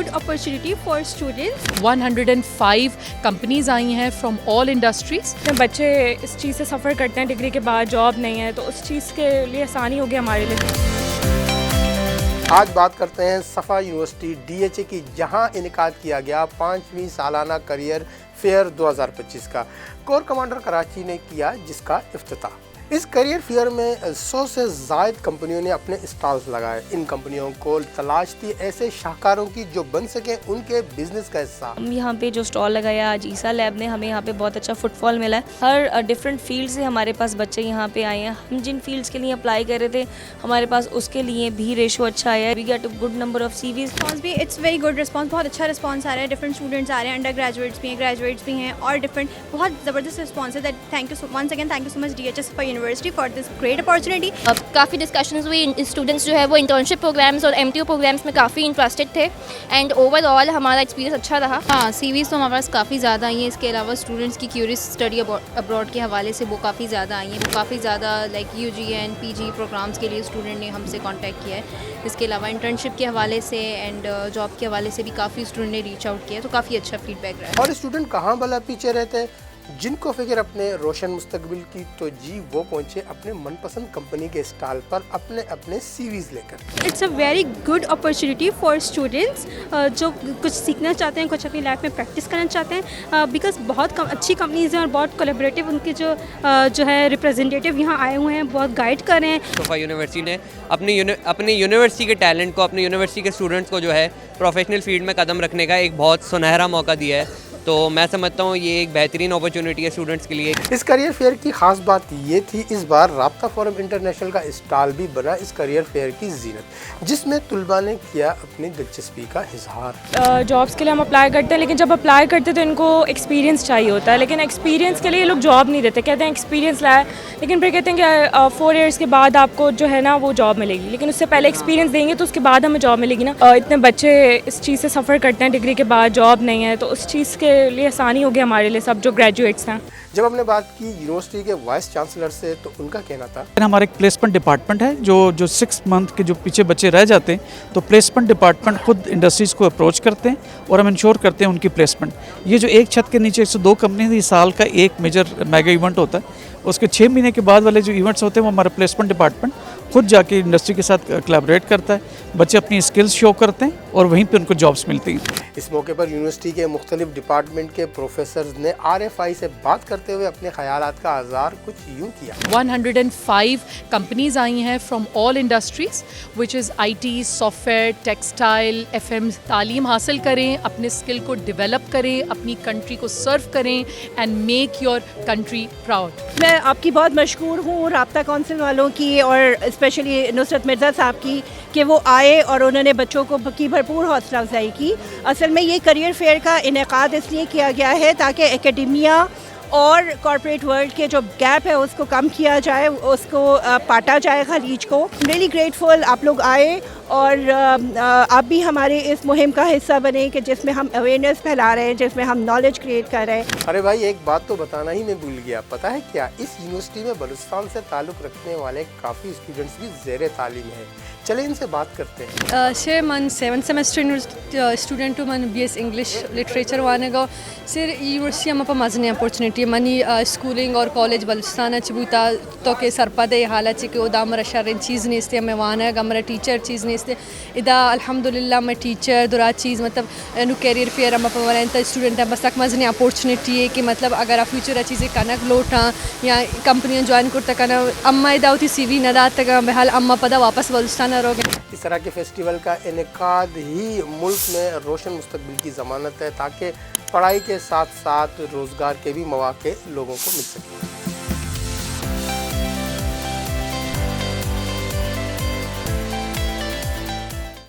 good opportunity for students. 105 companies आई हैं from all industries. बच्चे इस चीज़ से सफ़र करते हैं, डिग्री के बाद जॉब नहीं है, तो उस चीज़ के लिए आसानी होगी हमारे लिए। आज बात करते हैं सफ़ा यूनिवर्सिटी DHA की, जहां इनेकाद किया गया 5वीं सालाना करियर फेयर 2025 का। कोर कमांडर कराची ने किया जिसका इफ्तिताह। इस करियर फेयर में 100 से ज़ायद कंपनियों ने अपने स्टॉल्स लगाए। इन कंपनियों को तलाश थी ऐसे शाहकारों की जो बन सके उनके बिजनेस का हिस्सा। हम यहाँ पे जो स्टॉल लगाया आज ईसा लैब ने, हमें यहाँ पे बहुत अच्छा फुटफॉल मिला है। हर डिफरेंट फील्ड से हमारे पास बच्चे यहाँ पे आए हैं। हम जिन फील्ड्स के लिए अप्लाई कर रहे थे, हमारे पास उसके लिए भी रेशो अच्छा आया है। We get a good number of CVs। Response भी इट्स वेरी गुड रिस्पॉन्स, बहुत अच्छा रिस्पॉन्स आ रहा है। डिफरेंट स्टूडेंट्स आ रहे हैं, अंडर ग्रेजुएट्स भी हैं, ग्रेजुएट्स भी हैं, और डिफरेंट बहुत ज़बरदस्त रिस्पॉन्स है। That thank you once again, thank you so much DHA Safa university for this great opportunity. अब काफ़ी डिस्कशंस हुई, स्टूडेंट्स जो है वो इंटर्नशिप प्रोग्राम्स और MTO प्रोग्राम्स में काफ़ी इंटरेस्टेड थे एंड ओवरऑल हमारा एक्सपीरियंस अच्छा रहा। हाँ, CVs तो हमारे पास काफ़ी ज़्यादा आई हैं। इसके अलावा स्टूडेंट्स की क्यूरियस स्टडी अब्रॉड के हवाले से वो काफ़ी ज़्यादा आई हैं। वो काफ़ी ज़्यादा like UG and PG programmes के लिए स्टूडेंट ने हमसे कांटेक्ट किया है। इसके अलावा इंटर्नशिप के हवाले से एंड जॉब के हवाले से भी काफ़ी स्टूडेंट ने रीच आउट किया, तो काफ़ी अच्छा फीडबैक रहा है। और स्टूडेंट कहाँ भला पीछे रहते हैं? जिनको फिक्र अपने रोशन मुस्तकबिल की, तो जी वो पहुंचे अपने मनपसंद कंपनी के स्टॉल पर अपने अपने CVs लेकर। It's a very good opportunity for students जो कुछ सीखना चाहते हैं, कुछ अपनी लाइफ में प्रैक्टिस करना चाहते हैं, बिकॉज बहुत अच्छी कंपनीज हैं और बहुत कोलैबोरेटिव उनके जो है रिप्रेजेंटेटिव यहाँ आए हुए हैं, बहुत गाइड कर रहे हैं। सफ़ा यूनिवर्सिटी ने अपनी यूनिवर्सिटी के टैलेंट को, अपनी यूनिवर्सिटी के स्टूडेंट्स को जो है प्रोफेशनल फील्ड में कदम रखने का एक बहुत सुनहरा मौका दिया है। तो मैं समझता हूँ ये एक बेहतरीन अपॉर्चुनिटी है स्टूडेंट्स के लिए। इस करियर फेयर की खास बात ये थी, इस बार राब्ता फोरम इंटरनेशनल का स्टॉल भी बना इस करियर फेयर की जीनत, जिसमें तुलबा ने किया अपनी दिलचस्पी का इजहार। जॉब्स के लिए हम अप्लाई करते हैं, लेकिन जब अप्लाई करते हैं तो इनको एक्सपीरियंस चाहिए होता है, लेकिन एक्सपीरियंस के लिए ये लोग जॉब नहीं देते। कहते हैं एक्सपीरियंस लाया, लेकिन फिर कहते हैं कि 4 इयर्स के बाद आपको जो है ना वो जॉब मिलेगी, लेकिन उससे पहले एक्सपीरियंस देंगे तो उसके बाद हमें जॉब मिलेगी ना। इतने बच्चे इस चीज़ से सफ़र करते हैं, डिग्री के बाद जॉब नहीं है, तो उस चीज़ के लिए आसानी होगी हमारे लिए, सब जो ग्रेजुएट्स हैं। जब हमने बात की यूनिवर्सिटी के वाइस चांसलर से, तो उनका कहना था हमारा एक प्लेसमेंट डिपार्टमेंट है, जो 6 मंथ के जो पीछे बच्चे रह जाते हैं, तो प्लेसमेंट डिपार्टमेंट खुद इंडस्ट्रीज़ को अप्रोच करते हैं और हम इंश्योर करते हैं उनकी प्लेसमेंट। ये जो एक छत के नीचे 102 कंपनी, साल का एक मेजर मेगा इवेंट होता है। उसके 6 महीने के बाद वाले जो इवेंट्स होते हैं वो हमारा प्लेसमेंट डिपार्टमेंट खुद जाके इंडस्ट्री के साथ कोलैबोरेट करता है। बच्चे अपनी स्किल्स शो करते हैं और वहीं पे उनको जॉब्स मिलती हैं। इस मौके पर यूनिवर्सिटी के मुख्तलिफ डिपार्टमेंट के प्रोफेसर ने RFI से बात करते हुए अपने ख्यालात का आज़ार कुछ यूँ किया। 105 कंपनीज आई हैं from all industries, which is IT, software, textile, FM। तालीम हासिल करें, अपने स्किल को डेवलप करें, अपनी कंट्री को सर्व करें and make your country proud. मैं आपकी बहुत मशहूर हूँ राब्ता काउंसिल वालों की और स्पेशली नुसरत मिर्ज़ा साहब की, कि वो आए और उन्होंने बच्चों को की भरपूर हौसला अफजाई की। असल में ये करियर फेयर का इनेकाद इसलिए किया गया है ताकि एकेडमिया और कॉर्पोरेट वर्ल्ड के जो गैप है उसको कम किया जाए, उसको पाटा जाए खलीज को। रियली ग्रेटफुल आप लोग आए और आप भी हमारे इस मुहिम का हिस्सा बने कि जिसमें हम अवेयरनेस फैला रहे हैं, जिसमें हम नॉलेज क्रिएट कर रहे हैं। अरे भाई, एक बात तो बताना ही मैं भूल गया। पता है क्या, इस यूनिवर्सिटी में बलूचिस्तान से ताल्लुक़ रखने वाले काफ़ी स्टूडेंट्स भी ज़ेर तालीम है। चले इनसे बात करते हैं। सर मन 7th सेमेस्टर स्टूडेंट मन BS इंग्लिश लिटरेचर वाने गो सर यूनिवर्सिटी हम मजने अपॉर्चुनिटी मनी स्कूलिंग और कॉलेज बलूचिस्तान बुता तो के सरपदे हालत कि उदा शर चीज़ नहीं हमें वाना हमारा टीचर चीज़ नहीं इदा अल्हम्दुलिल्लाह मैं टीचर दुरा चीज़ मतलब नु कैरियर फेयर हम वन स्टूडेंट बस तक मजने अपॉर्चुनिटी है कि मतलब अगर आप फ्यूचर चीज़ें कनक लोटा या कंपनियाँ ज्वाइन करता कना अम्मा इदा होती CV न दात बहल अम्मा पदा वापस बलूचिस्तान। इस तरह के फेस्टिवल का इनेकाद ही मुल्क में रोशन मुस्तकबिल की ज़मानत है, ताकि पढ़ाई के साथ साथ रोज़गार के भी मौके लोगों को मिल सकें।